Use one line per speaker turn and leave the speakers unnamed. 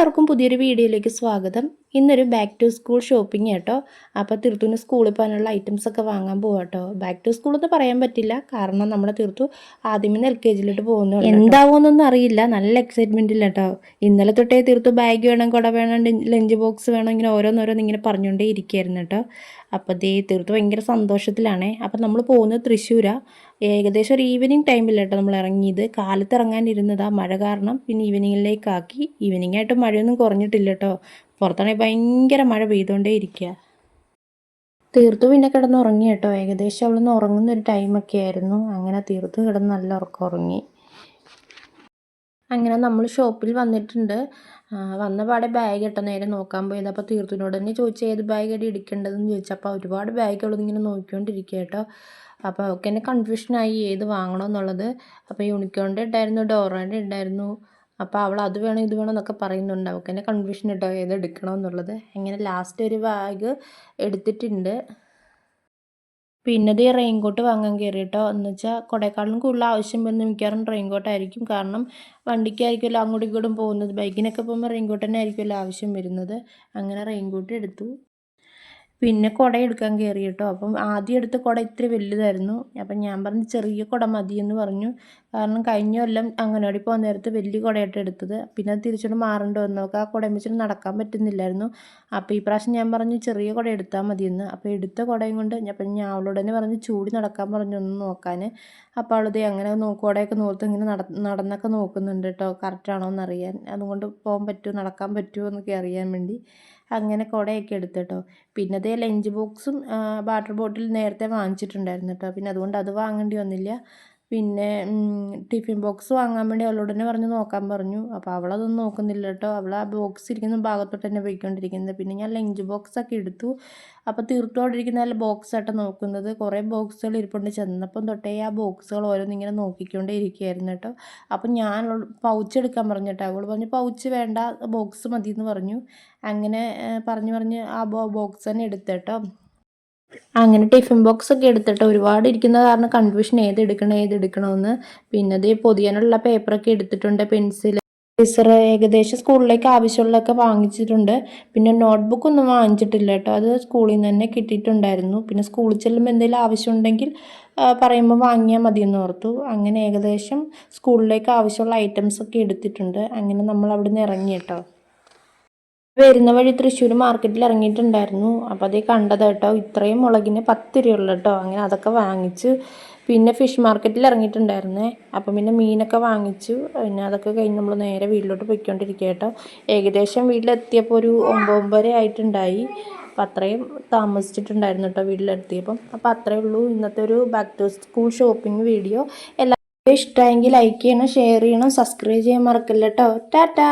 എല്ലാവർക്കും പുതിയൊരു വീഡിയോയിലേക്ക് സ്വാഗതം. ഇന്നൊരു ബാക്ക് ടു സ്കൂൾ ഷോപ്പിംഗ് കേട്ടോ. അപ്പോൾ തീർത്തുവിന് സ്കൂളിൽ പോകാനുള്ള ഐറ്റംസൊക്കെ വാങ്ങാൻ പോകാം കേട്ടോ. ബാക്ക് ടു സ്കൂൾ എന്ന് പറയാൻ പറ്റില്ല, കാരണം നമ്മുടെ തീർത്തു ആദ്യമേ LKG പോകുന്നു. എന്താവുമെന്നൊന്നും അറിയില്ല, നല്ല എക്സൈറ്റ്മെൻറ്റില്ല കേട്ടോ. ഇന്നലെ തൊട്ടേ തീർത്തു ബാഗ് വേണം, കുട വേണം, ലഞ്ച് ബോക്സ് വേണം, ഇങ്ങനെ ഓരോന്നോരോന്ന് ഇങ്ങനെ പറഞ്ഞുകൊണ്ടേ ഇരിക്കുകയായിരുന്നു കേട്ടോ. അപ്പോൾ തീർത്തു ഭയങ്കര സന്തോഷത്തിലാണേ. അപ്പം നമ്മൾ പോകുന്നത് തൃശ്ശൂരാണ്. ഏകദേശം ഒരു ഈവനിങ് ടൈമിലാട്ടോ നമ്മൾ ഇറങ്ങിയത്. കാലത്ത് ഇറങ്ങാനിരുന്നതാണ്, മഴ കാരണം പിന്നെ ഈവനിങ്ങിലേക്കാക്കി. ഈവനിങ് ആയിട്ട് മഴയൊന്നും കുറഞ്ഞിട്ടില്ല കേട്ടോ. പുറത്താണെങ്കിൽ ഭയങ്കര മഴ പെയ്തുകൊണ്ടേ ഇരിക്കുക. തീർത്തു പിന്നെ കിടന്ന് ഉറങ്ങി കേട്ടോ. ഏകദേശം അവളൊന്ന് ഉറങ്ങുന്നൊരു ടൈമൊക്കെ ആയിരുന്നു. അങ്ങനെ തീർത്തു കിടന്ന് നല്ല ഉറക്കം ഉറങ്ങി. അങ്ങനെ നമ്മൾ ഷോപ്പിൽ വന്നിട്ടുണ്ട്. വന്ന പാടെ ബാഗ് കേട്ടോ നേരെ നോക്കാൻ പോയത്. അപ്പോൾ തീർത്തിനോട് തന്നെ ചോദിച്ചു ഏത് ബാഗ് അടി എടുക്കേണ്ടതെന്ന് ചോദിച്ചു. അപ്പോൾ ഒരുപാട് ബാഗുകളിങ്ങനെ നോക്കിക്കൊണ്ടിരിക്കുക കേട്ടോ. അപ്പോൾ അവൾക്ക് തന്നെ കൺഫ്യൂഷനായി ഏത് വാങ്ങണമെന്നുള്ളത്. അപ്പോൾ യൂണിക്കോണിൻ്റെ ഉണ്ടായിരുന്നു, ഡോറയുടെ ഉണ്ടായിരുന്നു. അപ്പോൾ അവൾ അത് വേണം ഇത് വേണം എന്നൊക്കെ പറയുന്നുണ്ട്. അവൾക്ക് തന്നെ കൺഫ്യൂഷൻ കേട്ടോ ഏത് എടുക്കണമെന്നുള്ളത്. അങ്ങനെ ലാസ്റ്റ് ഒരു ബാഗ് എടുത്തിട്ടുണ്ട്. പിന്നെ ഇത് റെയിൻകോട്ട് വാങ്ങാൻ കയറി കേട്ടോ. എന്ന് വെച്ചാൽ കുടയേക്കാളും കൂടുതൽ ആവശ്യം വരുന്ന മിക്കവാറും റെയിൻകോട്ടായിരിക്കും. കാരണം വണ്ടിക്കായിരിക്കുമല്ലോ അങ്ങോട്ടും ഇങ്ങോട്ടും പോകുന്നത്. ബൈക്കിനൊക്കെ പോകുമ്പോൾ റെയിൻകോട്ട് തന്നെ ആയിരിക്കുമല്ലോ ആവശ്യം വരുന്നത്. അങ്ങനെ റെയിൻകോട്ട് എടുത്തു. പിന്നെ കുട എടുക്കാൻ കയറി കേട്ടോ. അപ്പം ആദ്യം എടുത്ത കുട ഇത്തിരി വലുതായിരുന്നു. അപ്പം ഞാൻ പറഞ്ഞു ചെറിയ കുട മതിയെന്ന് പറഞ്ഞു. കാരണം കഴിഞ്ഞ കൊല്ലം അംഗനവാടി പോകുന്ന നേരത്ത് വലിയ കുടയായിട്ട് എടുത്തത്. പിന്നെ അത് തിരിച്ചോണ്ട് മാറേണ്ടി വന്നു. നമുക്ക് ആ കുടയും വെച്ചിട്ട് നടക്കാൻ പറ്റുന്നില്ലായിരുന്നു. അപ്പോൾ ഈ പ്രാവശ്യം ഞാൻ പറഞ്ഞു ചെറിയ കുട എടുത്താൽ മതിയെന്ന്. അപ്പോൾ എടുത്ത കുടയും കൊണ്ട് അപ്പം ഞാൻ അവളോട് തന്നെ പറഞ്ഞു ചൂടി നടക്കാൻ പറഞ്ഞു ഒന്ന് നോക്കാൻ. അപ്പോൾ അവളത് അങ്ങനെ കുടയൊക്കെ നോർത്ത് ഇങ്ങനെ നടന്നൊക്കെ നോക്കുന്നുണ്ട് കേട്ടോ, കറക്റ്റാണോ എന്നറിയാൻ. അതുകൊണ്ട് പോകാൻ പറ്റുമോ നടക്കാൻ പറ്റുമോ എന്നൊക്കെ അറിയാൻ വേണ്ടി. അങ്ങനെ കുടയൊക്കെ എടുത്തു കേട്ടോ. പിന്നെ അതേ ലഞ്ച് ബോക്സും വാട്ടർ ബോട്ടിൽ നേരത്തെ വാങ്ങിച്ചിട്ടുണ്ടായിരുന്നു കേട്ടോ. പിന്നെ അതുകൊണ്ട് അത് വാങ്ങേണ്ടി വന്നില്ല. പിന്നെ ടിഫിൻ ബോക്സ് വാങ്ങാൻ വേണ്ടി അവളോട് തന്നെ പറഞ്ഞു നോക്കാൻ പറഞ്ഞു. അപ്പോൾ അവളതൊന്നും നോക്കുന്നില്ല കേട്ടോ. അവൾ ആ ബോക്സ് ഇരിക്കുന്ന ഭാഗത്തോട്ട് തന്നെ പോയിക്കൊണ്ടിരിക്കുന്നത്. പിന്നെ ഞാൻ ലഞ്ച് ബോക്സൊക്കെ എടുത്തു. അപ്പോൾ തീർത്തോണ്ടിരിക്കുന്ന നല്ല ബോക്സായിട്ട് നോക്കുന്നത്. കുറേ ബോക്സുകൾ ഇരിപ്പുണ്ട്. ചെന്നപ്പം തൊട്ടേ ആ ബോക്സുകൾ ഓരോന്നിങ്ങനെ നോക്കിക്കൊണ്ടേ ഇരിക്കുകയായിരുന്നു കേട്ടോ. അപ്പം ഞാൻ പൗച്ച് എടുക്കാൻ പറഞ്ഞു കേട്ടോ. അവൾ പറഞ്ഞു പൗച്ച് വേണ്ട, ബോക്സ് മതി എന്ന് പറഞ്ഞു. അങ്ങനെ പറഞ്ഞ് ആ ബോക്സ് തന്നെ എടുത്തു കേട്ടോ. അങ്ങനെ ടിഫിൻ ബോക്സ് ഒക്കെ എടുത്തിട്ട് ഒരുപാട് ഇരിക്കുന്ന കാരണം കൺഫ്യൂഷൻ ഏതെടുക്കണമെന്ന്. പിന്നെ അത് പൊതിയാനുള്ള പേപ്പറൊക്കെ എടുത്തിട്ടുണ്ട്, പെൻസിൽ, സിസർ, ഏകദേശം സ്കൂളിലേക്ക് ആവശ്യമുള്ളതൊക്കെ വാങ്ങിച്ചിട്ടുണ്ട്. പിന്നെ നോട്ട്ബുക്ക് ഒന്നും വാങ്ങിച്ചിട്ടില്ല കേട്ടോ. അത് സ്കൂളിൽ നിന്ന് തന്നെ കിട്ടിയിട്ടുണ്ടായിരുന്നു. പിന്നെ സ്കൂളിൽ ചെല്ലുമ്പോൾ എന്തെങ്കിലും ആവശ്യമുണ്ടെങ്കിൽ പറയുമ്പോൾ വാങ്ങിയാൽ മതിയെന്ന് ഓർത്തു. അങ്ങനെ ഏകദേശം സ്കൂളിലേക്ക് ആവശ്യമുള്ള ഐറ്റംസൊക്കെ എടുത്തിട്ടുണ്ട്. അങ്ങനെ നമ്മൾ അവിടെ നിന്ന് ഇറങ്ങി കേട്ടോ. വരുന്ന വഴി തൃശ്ശൂർ മാർക്കറ്റിൽ ഇറങ്ങിയിട്ടുണ്ടായിരുന്നു. അപ്പോൾ അതേ കണ്ടത് കേട്ടോ. ഇത്രയും മുളകിന് 10 രൂപയുള്ളൂ കേട്ടോ. അങ്ങനെ അതൊക്കെ വാങ്ങിച്ചു. പിന്നെ ഫിഷ് മാർക്കറ്റിൽ ഇറങ്ങിയിട്ടുണ്ടായിരുന്നേ. അപ്പം പിന്നെ മീനൊക്കെ വാങ്ങിച്ചു. പിന്നെ അതൊക്കെ കഴിഞ്ഞ് നമ്മൾ നേരെ വീട്ടിലോട്ട് പോയിക്കൊണ്ടിരിക്കുക കേട്ടോ. ഏകദേശം വീട്ടിലെത്തിയപ്പോൾ ഒരു 9:30 ആയിട്ടുണ്ടായി. അപ്പം അത്രയും താമസിച്ചിട്ടുണ്ടായിരുന്നു കേട്ടോ വീട്ടിലെത്തിയപ്പം. അപ്പോൾ അത്രയേ ഉള്ളൂ ഇന്നത്തെ ഒരു back to school shopping video. എല്ലാവർക്കും ഇഷ്ടമായെങ്കിൽ ലൈക്ക് ചെയ്യണം, ഷെയർ ചെയ്യണം, സബ്സ്ക്രൈബ് ചെയ്യാൻ മറക്കില്ല കേട്ടോ. ടാറ്റാ.